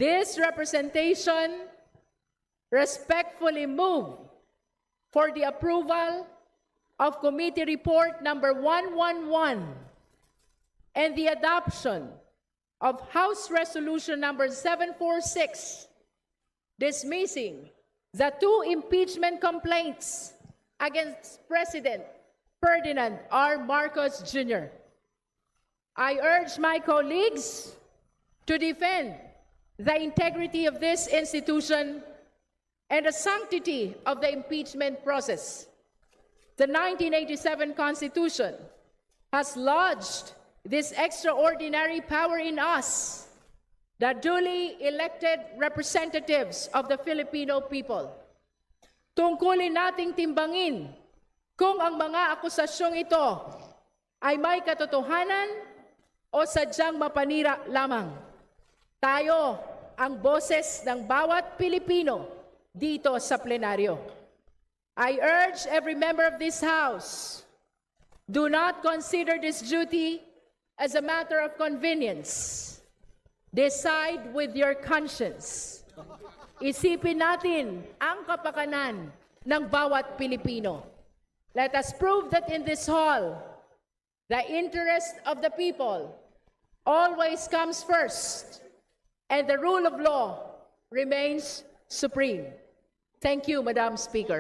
This representation respectfully move for the approval of Committee Report number 111 and the adoption of House Resolution number 746, dismissing the 2 impeachment complaints against President Ferdinand R. Marcos Jr. I urge my colleagues to defend the integrity of this institution and the sanctity of the impeachment process. The 1987 Constitution has lodged this extraordinary power in us, the duly elected representatives of the Filipino people. Tungkulin nating timbangin kung ang mga akusasyong ito ay may katotohanan o sadyang mapanira lamang. Tayo ang boses ng bawat Pilipino dito sa plenaryo. I urge every member of this House, do not consider this duty as a matter of convenience. Decide with your conscience. Isipin natin ang kapakanan ng bawat Pilipino. Let us prove that in this hall, the interest of the people always comes first, and the rule of law remains supreme. Thank you, Madam Speaker.